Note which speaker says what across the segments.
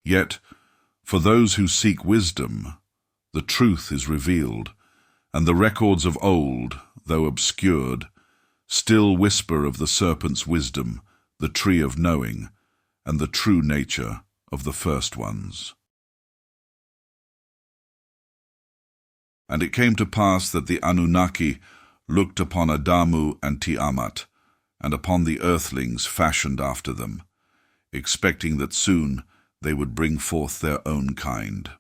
Speaker 1: Yet, for those who seek wisdom, the truth is revealed, and the records of old, though obscured, still whisper of the serpent's wisdom, the tree of knowing, and the true nature of the first ones. And it came to pass that the Anunnaki looked upon Adamu and Ti-Amat, and upon the earthlings fashioned after them, expecting that soon they would bring forth their own kind.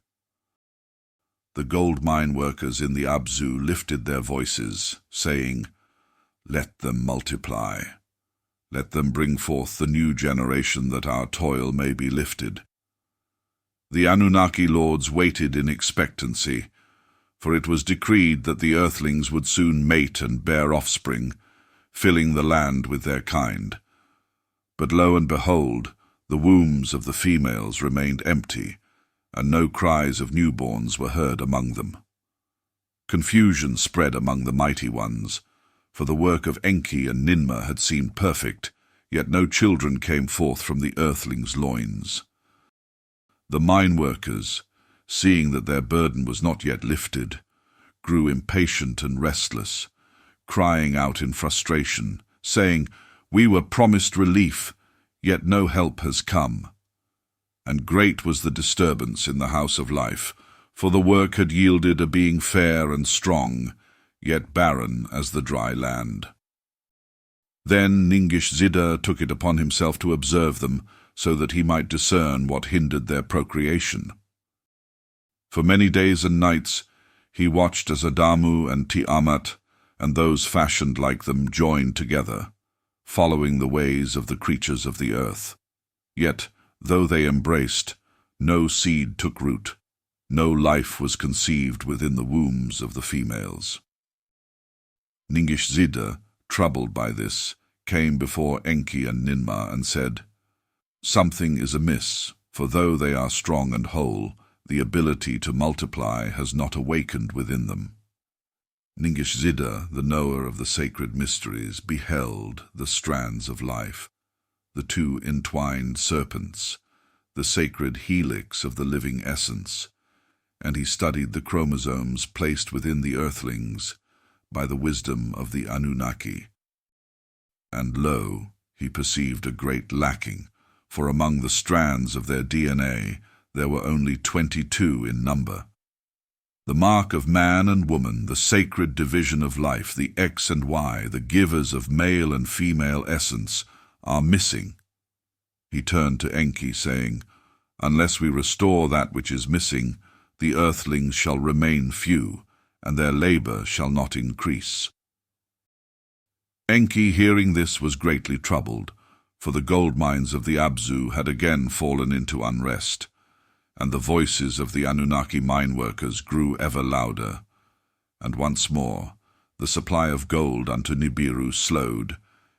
Speaker 1: The gold mine workers in the Abzu lifted their voices, saying, "Let them multiply. Let them bring forth the new generation that our toil may be lifted." The Anunnaki lords waited in expectancy, for it was decreed that the earthlings would soon mate and bear offspring, filling the land with their kind. But lo and behold, the wombs of the females remained empty, and no cries of newborns were heard among them. Confusion spread among the mighty ones, for the work of Enki and Ninmah had seemed perfect, yet no children came forth from the earthlings' loins. The mine workers, seeing that their burden was not yet lifted, grew impatient and restless, crying out in frustration, saying, "We were promised relief, yet no help has come." And great was the disturbance in the house of life, for the work had yielded a being fair and strong, yet barren as the dry land. Then Ningishzidda took it upon himself to observe them, so that he might discern what hindered their procreation. For many days and nights he watched as Adamu and Ti-Amat and those fashioned like them joined together, following the ways of the creatures of the earth. Yet, though they embraced, no seed took root, no life was conceived within the wombs of the females. Ningishzidda, troubled by this, came before Enki and Ninmah and said, "Something is amiss, for though they are strong and whole, the ability to multiply has not awakened within them." Ningishzidda, the knower of the sacred mysteries, beheld the strands of life, the two entwined serpents, the sacred helix of the living essence, and he studied the chromosomes placed within the earthlings by the wisdom of the Anunnaki. And lo, he perceived a great lacking, for among the strands of their DNA there were only 22 in number. The mark of man and woman, the sacred division of life, the X and Y, the givers of male and female essence, are missing. He turned to Enki, saying, "Unless we restore that which is missing, the earthlings shall remain few, and their labor shall not increase." Enki, hearing this, was greatly troubled, for the gold mines of the Abzu had again fallen into unrest, and the voices of the Anunnaki mine workers grew ever louder, and once more the supply of gold unto Nibiru slowed,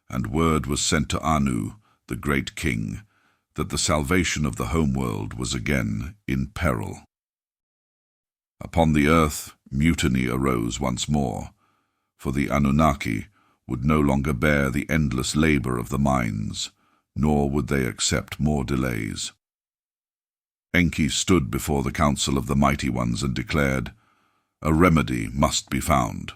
Speaker 1: and word was sent to Anu, the great king, that the salvation of the homeworld was again in peril. Upon the earth mutiny arose once more, for the Anunnaki would no longer bear the endless labor of the mines, nor would they accept more delays. Enki stood before the council of the mighty ones and declared, "A remedy must be found.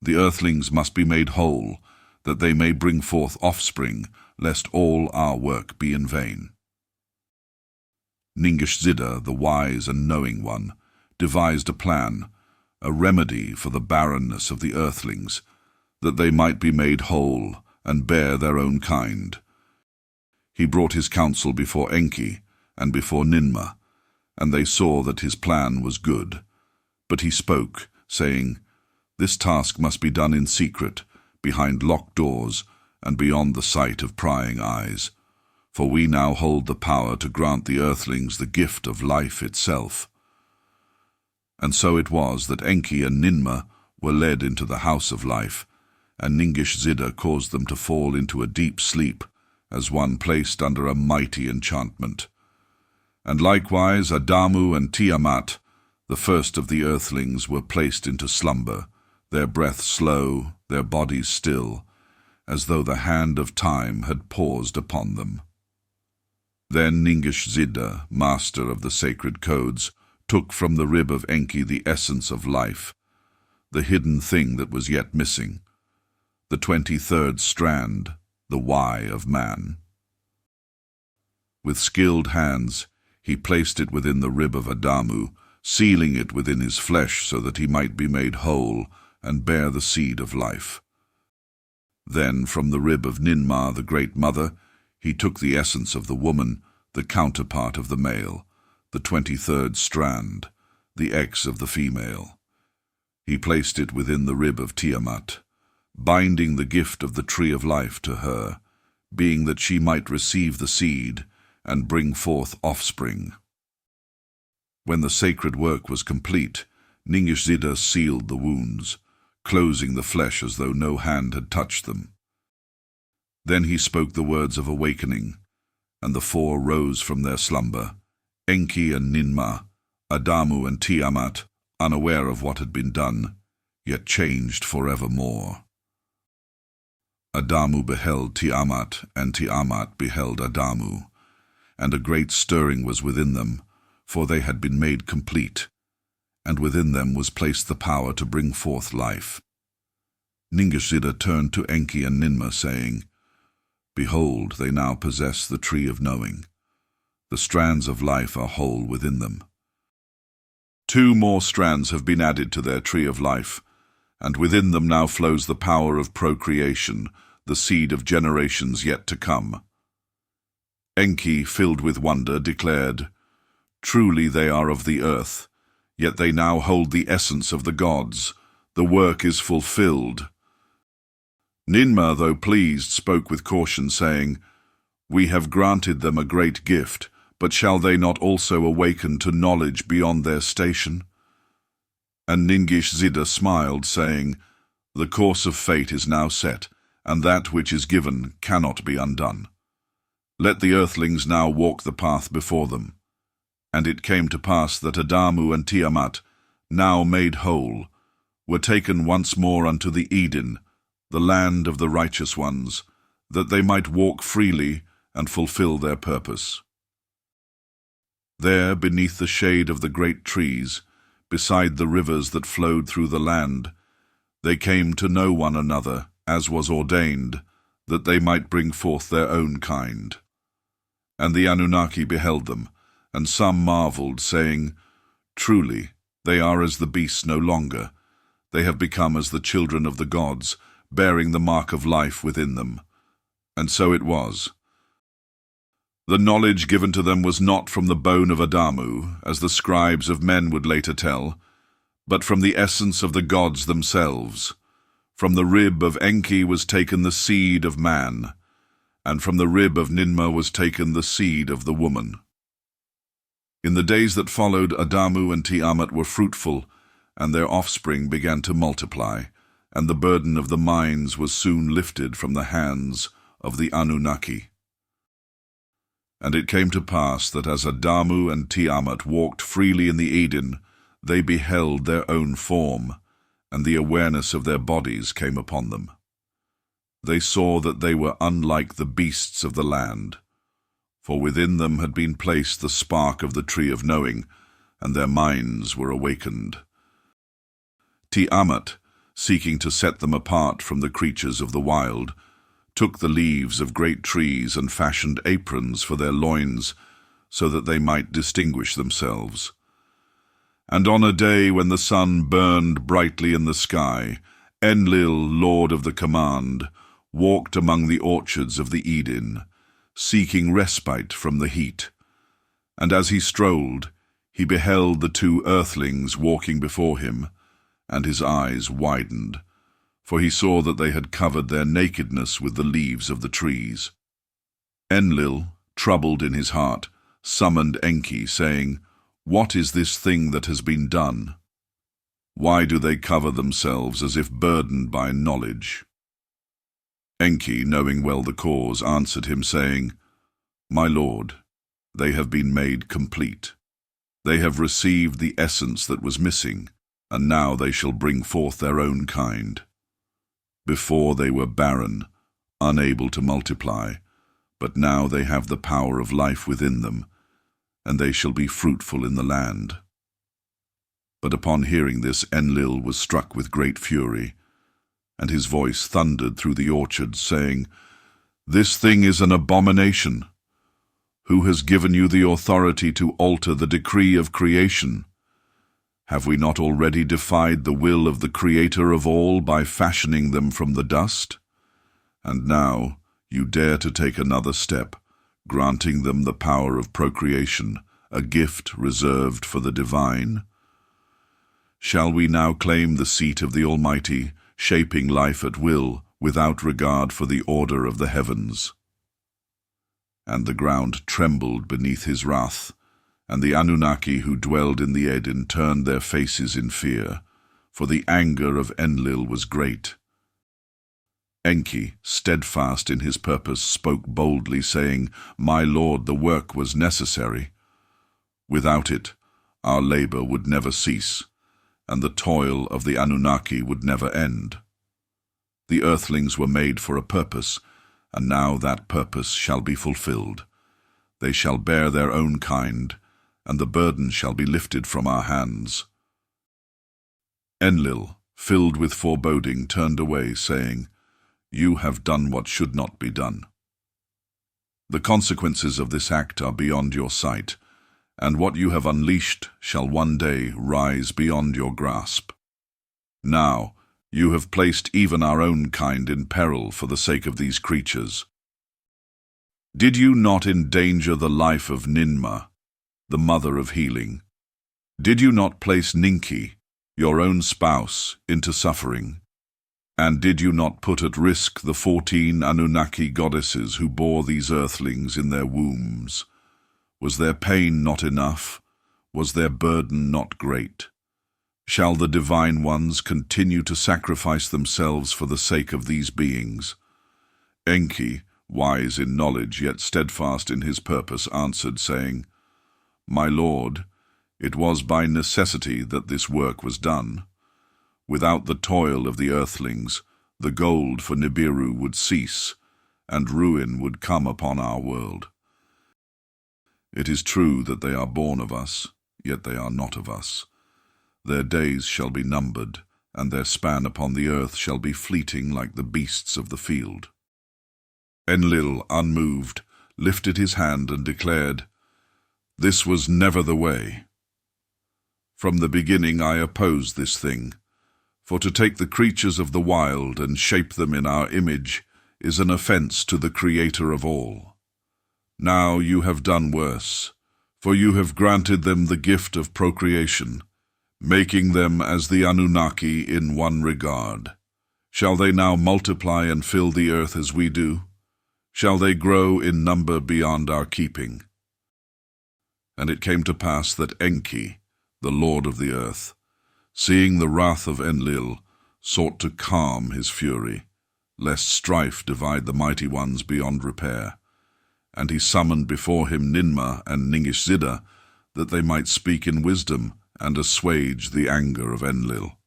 Speaker 1: The earthlings must be made whole, that they may bring forth offspring, lest all our work be in vain." Ningishzidda, the wise and knowing one, devised a plan, a remedy for the barrenness of the earthlings, that they might be made whole and bear their own kind. He brought his counsel before Enki and before Ninmah, and they saw that his plan was good. But he spoke, saying, "This task must be done in secret, behind locked doors, and beyond the sight of prying eyes, for we now hold the power to grant the earthlings the gift of life itself." And so it was that Enki and Ninmah were led into the house of life, and Ningishzidda caused them to fall into a deep sleep, as one placed under a mighty enchantment. And likewise Adamu and Ti-Amat, the first of the earthlings, were placed into slumber, their breath slow, their bodies still, as though the hand of time had paused upon them. Then Ningishzidda, master of the sacred codes, took from the rib of Enki the essence of life, the hidden thing that was yet missing, the 23rd strand, the why of man. With skilled hands, he placed it within the rib of Adamu, sealing it within his flesh so that he might be made whole and bear the seed of life. Then, from the rib of Ninmah, the great mother, he took the essence of the woman, the counterpart of the male, the 23rd strand, the X of the female. He placed it within the rib of Ti-Amat, binding the gift of the tree of life to her, being that she might receive the seed and bring forth offspring. When the sacred work was complete, Ningishzidda sealed the wounds, closing the flesh as though no hand had touched them. Then he spoke the words of awakening, and the four rose from their slumber, Enki and Ninmah, Adamu and Ti-Amat, unaware of what had been done, yet changed forevermore. Adamu beheld Ti-Amat, and Ti-Amat beheld Adamu, and a great stirring was within them, for they had been made complete, and within them was placed the power to bring forth life. Ningishzidda turned to Enki and Ninmah, saying, "Behold, they now possess the tree of knowing. The strands of life are whole within them. 2 more strands have been added to their tree of life, and within them now flows the power of procreation, the seed of generations yet to come." Enki, filled with wonder, declared, "Truly they are of the earth, yet they now hold the essence of the gods. The work is fulfilled." Ninmah, though pleased, spoke with caution, saying, "We have granted them a great gift, but shall they not also awaken to knowledge beyond their station?" And Ningishzidda smiled, saying, "The course of fate is now set, and that which is given cannot be undone. Let the earthlings now walk the path before them." And it came to pass that Adamu and Ti-Amat, now made whole, were taken once more unto the Eden, the land of the righteous ones, that they might walk freely and fulfill their purpose. There, beneath the shade of the great trees, beside the rivers that flowed through the land, they came to know one another, as was ordained, that they might bring forth their own kind. And the Anunnaki beheld them, and some marveled, saying, "Truly, they are as the beasts no longer. They have become as the children of the gods, bearing the mark of life within them." And so it was. The knowledge given to them was not from the bone of Adamu, as the scribes of men would later tell, but from the essence of the gods themselves. From the rib of Enki was taken the seed of man, and from the rib of Ninmah was taken the seed of the woman. In the days that followed, Adamu and Ti-Amat were fruitful, and their offspring began to multiply, and the burden of the mines was soon lifted from the hands of the Anunnaki. And it came to pass that as Adamu and Ti-Amat walked freely in the Eden, they beheld their own form, and the awareness of their bodies came upon them. They saw that they were unlike the beasts of the land, for within them had been placed the spark of the tree of knowing, and their minds were awakened. Ti-Amat, seeking to set them apart from the creatures of the wild, took the leaves of great trees and fashioned aprons for their loins, so that they might distinguish themselves. And on a day when the sun burned brightly in the sky, Enlil, lord of the command, walked among the orchards of the Eden, seeking respite from the heat. And as he strolled, he beheld the 2 earthlings walking before him, and his eyes widened, for he saw that they had covered their nakedness with the leaves of the trees. Enlil, troubled in his heart, summoned Enki, saying, "What is this thing that has been done? Why do they cover themselves as if burdened by knowledge?" Enki, knowing well the cause, answered him, saying, "My lord, they have been made complete. They have received the essence that was missing, and now they shall bring forth their own kind. Before they were barren, unable to multiply, but now they have the power of life within them, and they shall be fruitful in the land." But upon hearing this, Enlil was struck with great fury, and his voice thundered through the orchard, saying, "This thing is an abomination. Who has given you the authority to alter the decree of creation? Have we not already defied the will of the Creator of all by fashioning them from the dust? And now you dare to take another step, granting them the power of procreation, a gift reserved for the divine? Shall we now claim the seat of the Almighty, shaping life at will, without regard for the order of the heavens?" And the ground trembled beneath his wrath, and the Anunnaki who dwelled in the Eden turned their faces in fear, for the anger of Enlil was great. Enki, steadfast in his purpose, spoke boldly, saying, "My lord, the work was necessary. Without it, our labor would never cease, and the toil of the Anunnaki would never end. The earthlings were made for a purpose, and now that purpose shall be fulfilled. They shall bear their own kind, and the burden shall be lifted from our hands." Enlil, filled with foreboding, turned away, saying, "You have done what should not be done. The consequences of this act are beyond your sight, and what you have unleashed shall one day rise beyond your grasp. Now you have placed even our own kind in peril for the sake of these creatures. Did you not endanger the life of Ninmah, the mother of healing? Did you not place Ninki, your own spouse, into suffering? And did you not put at risk the 14 Anunnaki goddesses who bore these earthlings in their wombs? Was their pain not enough? Was their burden not great? Shall the divine ones continue to sacrifice themselves for the sake of these beings?" Enki, wise in knowledge yet steadfast in his purpose, answered, saying, "My lord, it was by necessity that this work was done. Without the toil of the earthlings, the gold for NIBIRU would cease, and ruin would come upon our world. It is true that they are born of us, yet they are not of us. Their days shall be numbered, and their span upon the earth shall be fleeting like the beasts of the field." Enlil, unmoved, lifted his hand and declared, "This was never the way. From the beginning I opposed this thing, for to take the creatures of the wild and shape them in our image is an offense to the Creator of all. Now you have done worse, for you have granted them the gift of procreation, making them as the Anunnaki in one regard. Shall they now multiply and fill the earth as we do? Shall they grow in number beyond our keeping?" And it came to pass that Enki, the lord of the earth, seeing the wrath of Enlil, sought to calm his fury, lest strife divide the mighty ones beyond repair. And he summoned before him Ninmah and Ningishzidda, that they might speak in wisdom and assuage the anger of Enlil.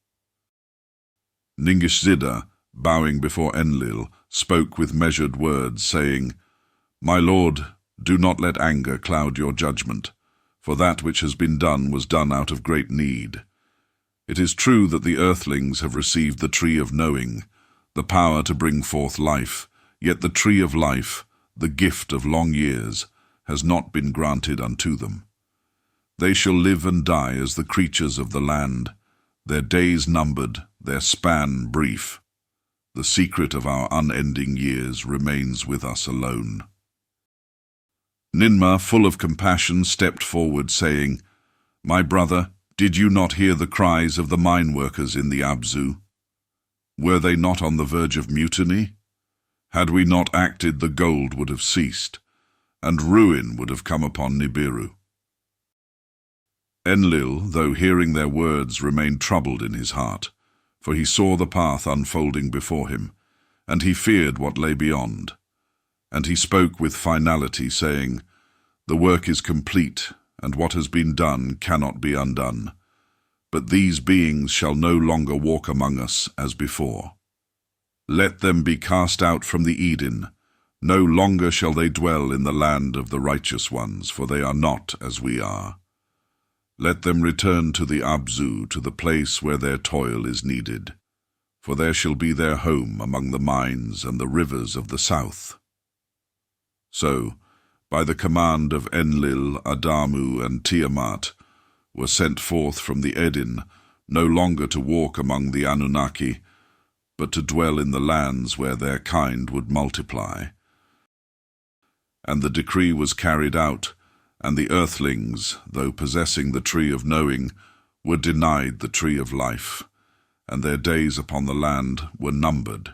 Speaker 1: Ningishzidda, bowing before Enlil, spoke with measured words, saying, "My lord, do not let anger cloud your judgment, for that which has been done was done out of great need. It is true that the earthlings have received the tree of knowing, the power to bring forth life, yet the tree of life, the gift of long years, has not been granted unto them. They shall live and die as the creatures of the land, their days numbered, their span brief. The secret of our unending years remains with us alone." Ninmah, full of compassion, stepped forward, saying, "My brother, did you not hear the cries of the mine workers in the Abzu? Were they not on the verge of mutiny? Had we not acted, the gold would have ceased, and ruin would have come upon NIBIRU." Enlil, though hearing their words, remained troubled in his heart, for he saw the path unfolding before him, and he feared what lay beyond. And he spoke with finality, saying, "The work is complete, and what has been done cannot be undone. But these beings shall no longer walk among us as before. Let them be cast out from the Eden, No longer shall they dwell in the land of the righteous ones, for they are not as we are. Let them return to the Abzu, to the place where their toil is needed, for there shall be their home among the mines and the rivers of the south. So, by the command of Enlil, Adamu and Ti-Amat, were sent forth from the Eden, no longer to walk among the Anunnaki, but to dwell in the lands where their kind would multiply. And the decree was carried out, and the earthlings, though possessing the tree of knowing, were denied the tree of life, and their days upon the land were numbered.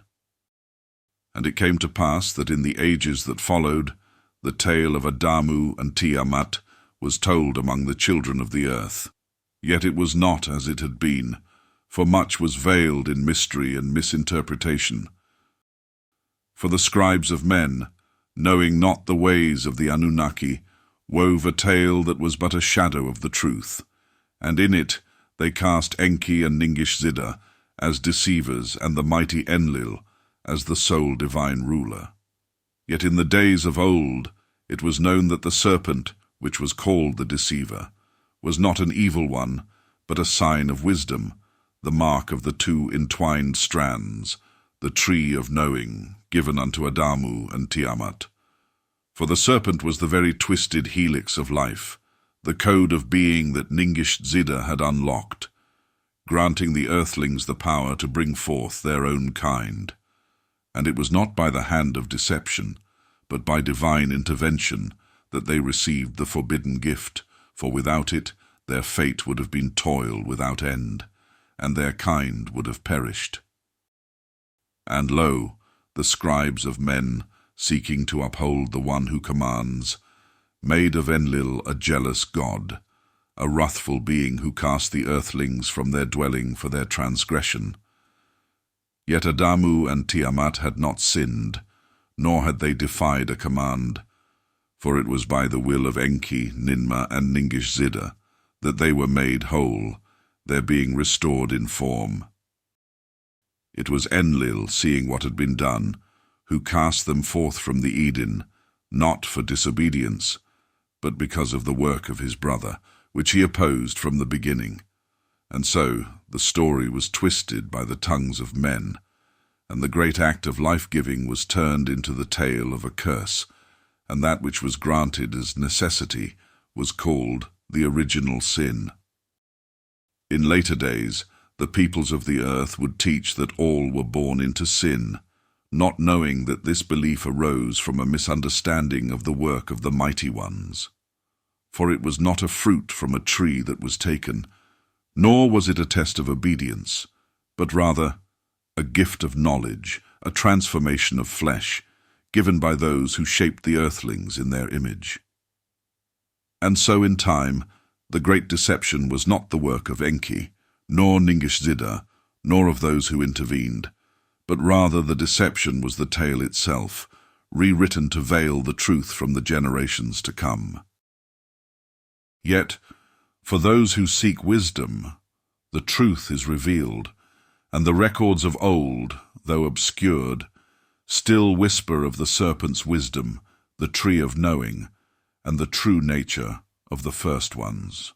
Speaker 1: And it came to pass that in the ages that followed, the tale of Adamu and Ti-Amat was told among the children of the earth. Yet it was not as it had been, for much was veiled in mystery and misinterpretation. For the scribes of men, knowing not the ways of the Anunnaki, wove a tale that was but a shadow of the truth, and in it they cast Enki and Ningishzidda as deceivers and the mighty Enlil as the sole divine ruler. Yet in the days of old it was known that the serpent, which was called the deceiver, was not an evil one, but a sign of wisdom, the mark of the two entwined strands, the tree of knowing, given unto Adamu and Ti-Amat. For the serpent was the very twisted helix of life, the code of being that Ningishzidda had unlocked, granting the earthlings the power to bring forth their own kind. And it was not by the hand of deception, but by divine intervention, that they received the forbidden gift, for without it their fate would have been toil without end, and their kind would have perished. And lo, the scribes of men, seeking to uphold the one who commands, made of Enlil a jealous god, a wrathful being who cast the earthlings from their dwelling for their transgression. Yet Adamu and Ti-Amat had not sinned, nor had they defied a command, for it was by the will of Enki, Ninmah, and Ningishzidda that they were made whole, their being restored in form. It was Enlil, seeing what had been done, who cast them forth from the Eden, not for disobedience, but because of the work of his brother, which he opposed from the beginning. And so the story was twisted by the tongues of men, and the great act of life-giving was turned into the tale of a curse, and that which was granted as necessity was called the original sin. In later days, the peoples of the earth would teach that all were born into sin, not knowing that this belief arose from a misunderstanding of the work of the mighty ones. For it was not a fruit from a tree that was taken, nor was it a test of obedience, but rather a gift of knowledge, a transformation of flesh, given by those who shaped the earthlings in their image. And so in time, the great deception was not the work of Enki, nor Ningishzidda, nor of those who intervened, but rather the deception was the tale itself, rewritten to veil the truth from the generations to come. Yet, for those who seek wisdom, the truth is revealed, and the records of old, though obscured, still whisper of the serpent's wisdom, the tree of knowing, and the true nature of the first ones.